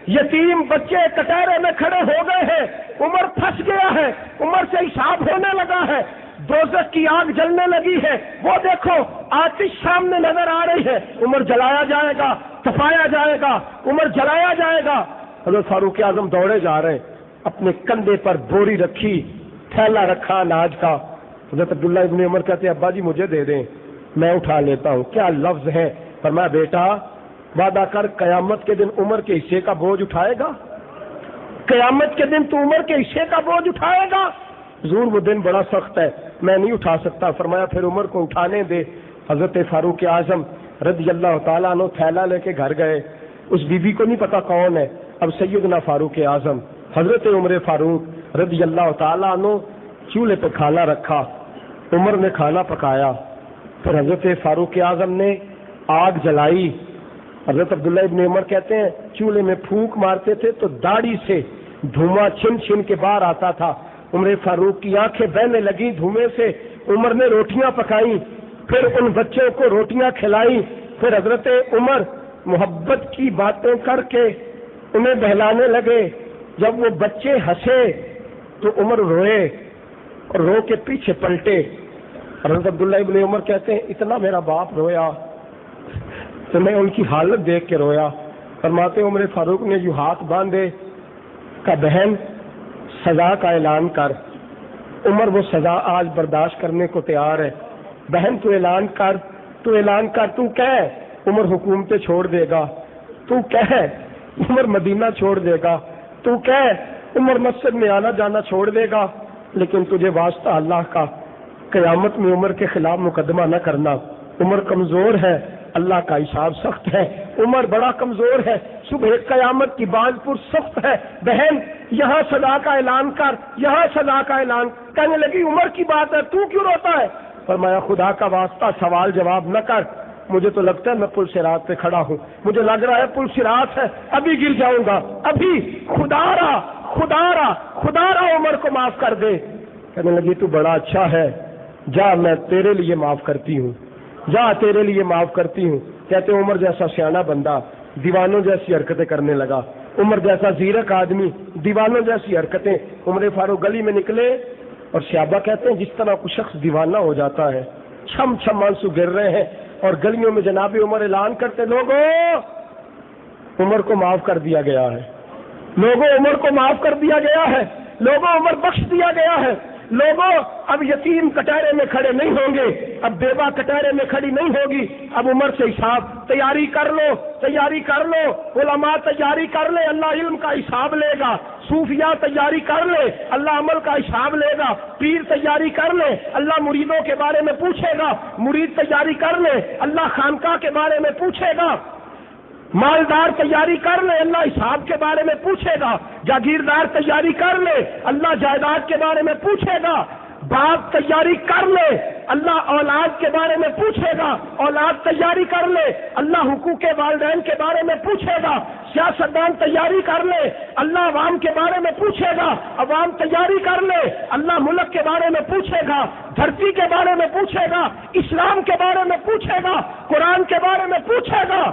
یتیم بچے کٹہرے میں کھڑے ہو گئے ہیں، عمر پھنس گیا ہے، عمر سے حساب ہونے لگا ہے، دوزخ کی آگ جلنے لگی ہے، وہ دیکھو آتش سامنے نظر آ رہی ہے، عمر جلایا جائے گا، تپایا جائے گا، عمر جلایا جائے گا۔ حضرت فاروق اعظم دوڑے جا رہے ہیں، اپنے کندھے پر بوری رکھی، تھیلا رکھا اناج کا۔ حضرت عبداللہ ابن عمر کہتے ہیں ابا جی مجھے دے دیں، میں اٹھا لیتا ہوں۔ کیا لفظ ہے! فرمایا بیٹا وعدہ کر قیامت کے دن عمر کے حصے کا بوجھ اٹھائے گا، قیامت کے دن تو عمر کے حصے کا بوجھ اٹھائے گا؟ حضور وہ دن بڑا سخت ہے، میں نہیں اٹھا سکتا۔ فرمایا پھر عمر کو اٹھانے دے۔ حضرت فاروق اعظم رضی اللہ تعالیٰ عنہ تھیلا لے کے گھر گئے، اس بی بی کو نہیں پتا کون ہے، اب سیدنا فاروق اعظم حضرت عمر فاروق رضی اللہ تعالیٰ عنہ چولہے پہ کھانا رکھا، عمر نے کھانا پکایا، پھر حضرت فاروق اعظم نے آگ جلائی۔ حضرت عبداللہ ابن عمر کہتے ہیں چولہے میں پھونک مارتے تھے تو داڑھی سے دھواں چھن چھن کے باہر آتا تھا، عمر فاروق کی آنکھیں بہنے لگیں دھوئیں سے۔ عمر نے روٹیاں پکائیں، پھر ان بچوں کو روٹیاں کھلائیں، پھر حضرت عمر محبت کی باتیں کر کے انہیں بہلانے لگے. جب وہ بچے ہنسے تو عمر روئے اور رو کے پیچھے پلٹے. حضرت عبداللہ ابن عمر کہتے ہیں اتنا میرا باپ رویا تو میں ان کی حالت دیکھ کے رویا. فرماتے عمر فاروق نے یوں ہاتھ باندھے کہ بہن سزا کا اعلان کر. عمر وہ سزا آج برداشت کرنے کو تیار ہے. بہن تو اعلان کر, تو اعلان کر, تو کہہ عمر حکومتیں چھوڑ دے گا, تو کہہ عمر مدینہ چھوڑ دے گا, تو کہہ عمر مسجد میں آنا جانا چھوڑ دے گا, لیکن تجھے واسطہ اللہ کا قیامت میں عمر کے خلاف مقدمہ نہ کرنا. عمر کمزور ہے, اللہ کا حساب سخت ہے. عمر بڑا کمزور ہے, صبح قیامت کی باز پر سخت ہے. بہن یہاں سزا کا اعلان کر, یہاں سزا کا اعلان. کہنے لگی عمر کی بات ہے, تو کیوں روتا ہے؟ فرمایا خدا کا واسطہ سوال جواب نہ کر, مجھے تو لگتا ہے میں پل صراط پہ کھڑا ہوں, مجھے لگ رہا ہے پل صراط ہے, ابھی گر جاؤں گا, ابھی. خدا را خدا را خدا را عمر کو معاف کر دے. کہنے لگی تو بڑا اچھا ہے, جا میں تیرے لیے معاف کرتی ہوں, جا تیرے لیے معاف کرتی ہوں. کہتے عمر جیسا سیانا بندہ دیوانوں جیسی حرکتیں کرنے لگا. عمر جیسا زیرک آدمی دیوانوں جیسی حرکتیں. عمر فاروق گلی میں نکلے اور صحابہ کہتے ہیں جس طرح کوئی شخص دیوانہ ہو جاتا ہے, چھم چھم آنسو گر رہے ہیں, اور گلیوں میں جناب عمر اعلان کرتے لوگوں عمر کو معاف کر دیا گیا ہے, لوگوں عمر کو معاف کر دیا گیا ہے, لوگوں عمر بخش دیا گیا ہے. لوگوں اب یتیم کٹہرے میں کھڑے نہیں ہوں گے, اب بیوہ کٹہرے میں کھڑی نہیں ہوگی. اب عمر سے حساب تیاری کر لو, تیاری کر لو. علماء تیاری کر لے, اللہ علم کا حساب لے گا. صوفیاء تیاری کر لے, اللہ عمل کا حساب لے گا. پیر تیاری کر لے, اللہ مریدوں کے بارے میں پوچھے گا. مرید تیاری کر لے, اللہ خانقاہ کے بارے میں پوچھے گا. مالدار تیاری کر لے, اللہ حساب کے بارے میں پوچھے گا. جاگیردار تیاری کر لے, اللہ جائیداد کے بارے میں پوچھے گا. باپ تیاری کر لے, اللہ اولاد کے بارے میں پوچھے گا. اولاد تیاری کر لے, اللہ حقوق والدین کے بارے میں پوچھے گا. سیاستدان تیاری کر لے, اللہ عوام کے بارے میں پوچھے گا. عوام تیاری کر لے, اللہ ملک کے بارے میں پوچھے گا, دھرتی کے بارے میں پوچھے گا, اسلام کے بارے میں پوچھے گا, قرآن کے بارے میں پوچھے گا,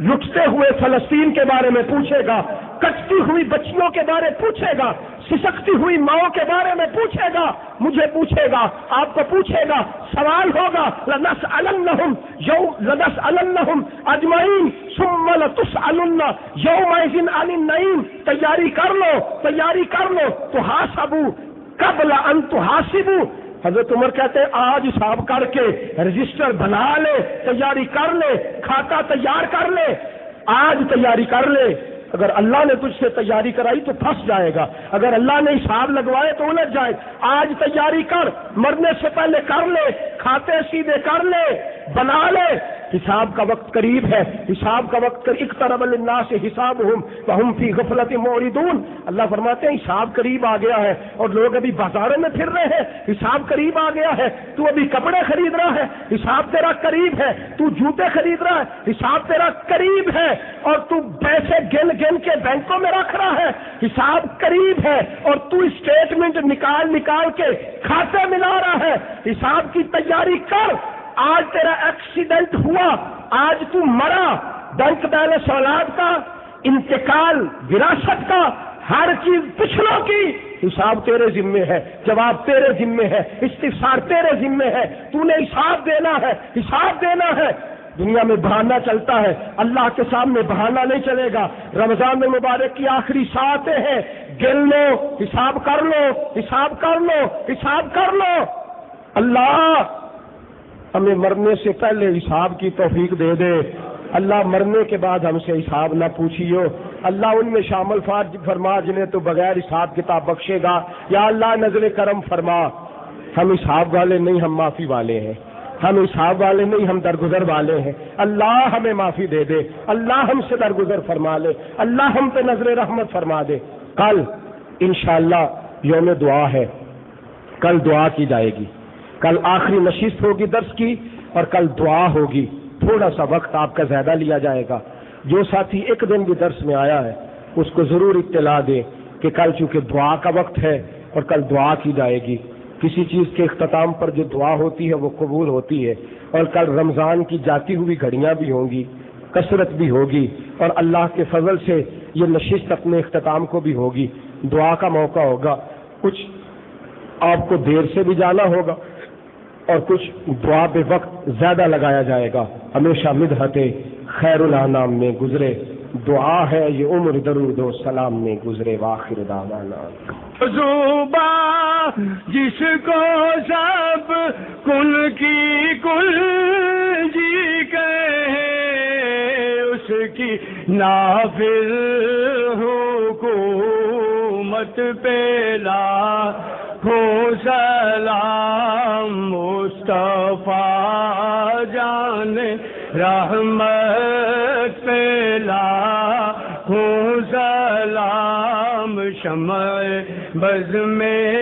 لٹتے ہوئے فلسطین کے بارے میں پوچھے گا, کٹتی ہوئی بچیوں کے بارے پوچھے گا, سسکتی ہوئی ماؤں کے بارے میں پوچھے گا. مجھے پوچھے گا, آپ کو پوچھے گا. سوال ہوگا لنسألنہم اجمعین ثم لتسألن یومئذ عن النعیم. تیاری کر لو, تیاری کر لو. تحاسبوا قبل ان تحاسبوا. حضرت عمر کہتے ہیں آج حساب کر کے رجسٹر بنا لے, تیاری کر لے, کھاتا تیار کر لے, آج تیاری کر لے. اگر اللہ نے تجھ سے تیاری کرائی تو پھنس جائے گا, اگر اللہ نے حساب لگوائے تو الجھ جائے. آج تیاری کر, مرنے سے پہلے کر لے, کھاتے سیدھے کر لے, بنا لے. حساب کا وقت قریب ہے, حساب کا وقت اقترب للناس حسابهم وهم فی غفلۃ معرضون. اللہ فرماتے ہیں حساب قریب آ گیا ہے اور لوگ ابھی بازاروں میں پھر رہے ہیں. حساب قریب آ گیا ہے, تو ابھی کپڑے خرید رہا ہے, حساب تیرا قریب ہے. تو جوتے خرید رہا ہے, حساب تیرا قریب ہے. اور تو پیسے گن گن کے بینکوں میں رکھ رہا ہے, حساب قریب ہے. اور تو اسٹیٹمنٹ نکال نکال کے کھاتے ملا رہا ہے. حساب کی تیاری کر. آج تیرا ایکسیڈنٹ ہوا, آج تو مرا, بینک بیلنس اولاد کا, انتقال وراثت کا, ہر چیز پچھلوں کی حساب تیرے ذمے ہے, جواب تیرے ذمے ہے, استفسار تیرے ذمے ہے. تو نے حساب دینا ہے, حساب دینا ہے. دنیا میں بہانہ چلتا ہے, اللہ کے سامنے بہانہ نہیں چلے گا. رمضان مبارک کی آخری ساعتیں ہیں, گن لو, حساب کر لو, حساب کر لو, حساب کر لو. اللہ ہمیں مرنے سے پہلے حساب کی توفیق دے دے. اللہ مرنے کے بعد ہم سے حساب نہ پوچھیو. اللہ ان میں شامل فرما جنہیں تو بغیر حساب کتاب بخشے گا. یا اللہ نزل کرم فرما. ہم حساب والے نہیں, ہم معافی والے ہیں. ہم حساب والے نہیں, ہم درگزر والے ہیں. اللہ ہمیں معافی دے دے, اللہ ہم سے درگزر فرما لے, اللہ ہم پہ نظر رحمت فرما دے. کل انشاءاللہ یوم دعا ہے, کل دعا کی جائے گی. کل آخری نشست ہوگی درس کی اور کل دعا ہوگی. تھوڑا سا وقت آپ کا زیادہ لیا جائے گا. جو ساتھی ایک دن بھی درس میں آیا ہے اس کو ضرور اطلاع دیں کہ کل چونکہ دعا کا وقت ہے اور کل دعا کی جائے گی. کسی چیز کے اختتام پر جو دعا ہوتی ہے وہ قبول ہوتی ہے. اور کل رمضان کی جاتی ہوئی گھڑیاں بھی ہوں گی, کثرت بھی ہوگی, اور اللہ کے فضل سے یہ نشست اپنے اختتام کو بھی ہوگی، دعا کا موقع ہوگا، کچھ آپ کو دیر سے بھی جانا ہوگا اور کچھ دعا بے وقت زیادہ لگایا جائے گا۔ ہمیشہ مدحت خیر الانام میں گزرے، دعا ہے یہ عمر درود و سلام میں گزرے۔ وآخر دعوانا زباں جس کو سب کل کی کل جی کہے، اس کی نافذ حکومت پہ لاکھوں سلام، مصطفیٰ جان رحمت پہ لاکھوں سلام، شمع بز میں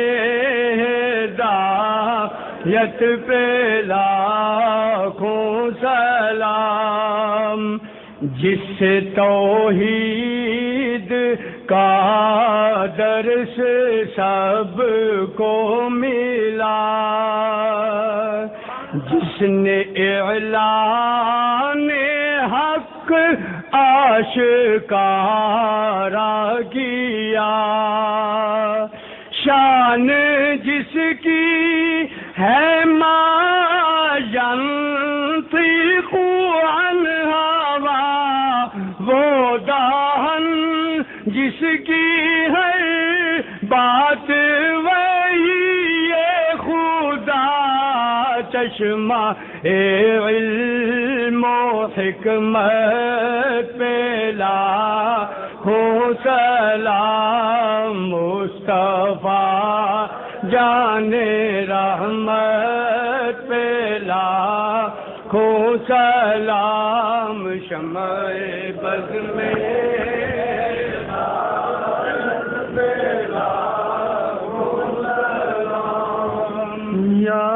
ہدایت پہ لاکھوں سلام، جس سے توحید کا درس سب کو ملا، جس نے اعلان حق آشکارا کیا، شان جس کی ہے ما ینطق عن ہوا، وہ دہن جس کی ہے بات وہی خدا، چشمہ علم و حکمت پہ لاکھوں سلام، مصطفیٰ جان رحمت پہ لاکھوں سلام، شمع بز میں یا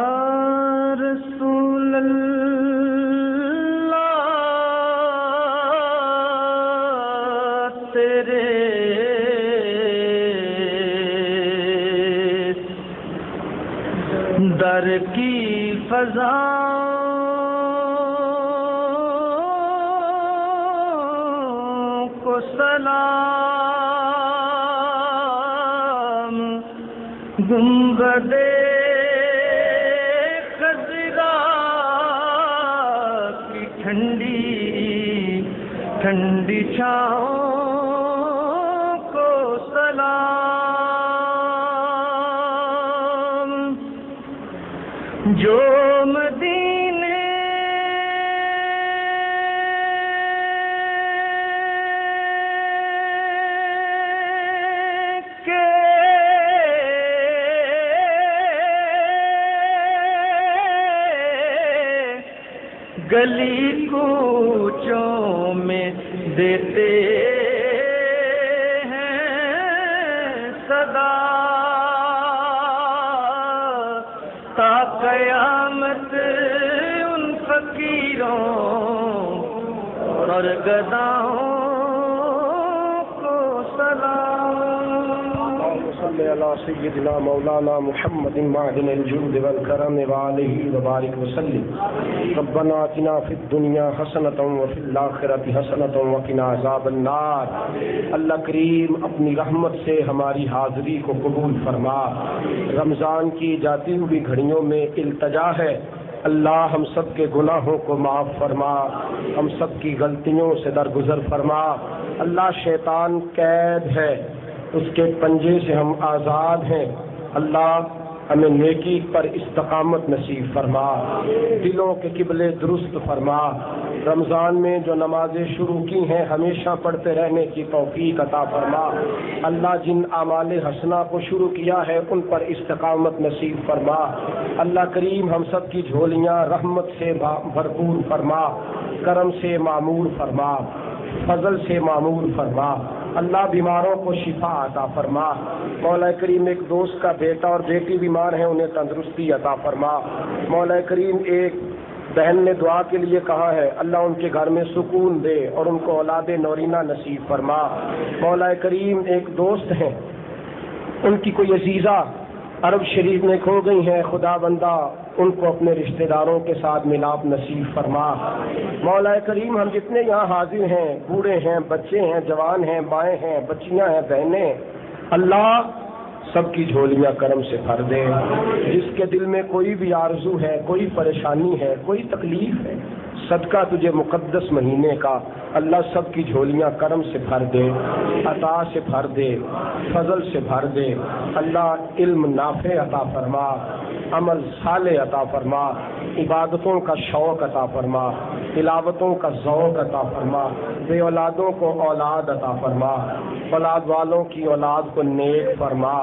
رسول اللہ، تیرے در کی فضا کو سلام، گنبد ٹھنڈی ٹھنڈی چھاؤں کو سلام، جو مدینے کے گلی کوچوں میں دیتے ہیں صدا، تا قیامت ان فقیروں اور گداؤں کو سلام۔ صلی اللہ سیدنا مولانا محمد معدن الجود والکرم وآلہ وبارک وسلم۔ ربنا آتنا فی الدنیا حسنۃ وفی الآخرۃ حسنۃ وقنا عذاب النار۔ اللہ کریم اپنی رحمت سے ہماری حاضری کو قبول فرما۔ رمضان کی جاتی ہوئی گھڑیوں میں التجا ہے، اللہ ہم سب کے گناہوں کو معاف فرما، ہم سب کی غلطیوں سے درگزر فرما۔ اللہ شیطان قید ہے، اس کے پنجے سے ہم آزاد ہیں، اللہ ہمیں نیکی پر استقامت نصیب فرما، دلوں کے قبلے درست فرما۔ رمضان میں جو نمازیں شروع کی ہیں ہمیشہ پڑھتے رہنے کی توفیق عطا فرما۔ اللہ جن اعمال حسنہ کو شروع کیا ہے ان پر استقامت نصیب فرما۔ اللہ کریم ہم سب کی جھولیاں رحمت سے بھرپور فرما، کرم سے معمور فرما، فضل سے معمور فرما۔ اللہ بیماروں کو شفا عطا فرما۔ مولا کریم ایک دوست کا بیٹا اور بیٹی بیمار ہیں، انہیں تندرستی عطا فرما۔ مولا کریم ایک بہن نے دعا کے لیے کہا ہے، اللہ ان کے گھر میں سکون دے اور ان کو اولاد نورینہ نصیب فرما۔ مولا کریم ایک دوست ہیں، ان کی کوئی عزیزہ عرب شریف میں کھو گئی ہیں، خدا بندہ ان کو اپنے رشتہ داروں کے ساتھ ملاپ نصیب فرما۔ مولا کریم ہم جتنے یہاں حاضر ہیں، بوڑھے ہیں، بچے ہیں، جوان ہیں، مائیں ہیں، بچیاں ہیں، بہنیں، اللہ سب کی جھولیاں کرم سے بھر دے۔ جس کے دل میں کوئی بھی آرزو ہے، کوئی پریشانی ہے، کوئی تکلیف ہے، صدقہ تجھے مقدس مہینے کا اللہ سب کی جھولیاں کرم سے بھر دے، عطا سے بھر دے، فضل سے بھر دے۔ اللہ علم نافع عطا فرما، عمل صالح عطا فرما، عبادتوں کا شوق عطا فرما، تلاوتوں کا ذوق عطا فرما، بے اولادوں کو اولاد عطا فرما، اولاد والوں کی اولاد کو نیک فرما،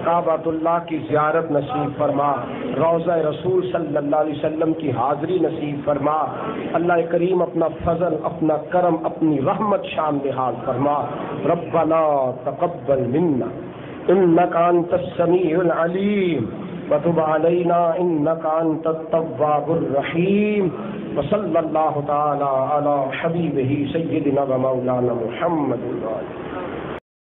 کعبۃ اللہ کی زیارت نصیب فرما، روضہ رسول صلی اللہ علیہ وسلم کی حاضری نصیب فرما۔ اللہ کریم اپنا فضل، اپنا کرم، اپنی رحمت شامل حال فرما۔ ربنا تقبل منا انک انت السمیع العلیم وتب علینا انک انت التواب الرحیم، وصلی اللہ تعالی علی حبیبہ سیدنا و مولانا محمد۔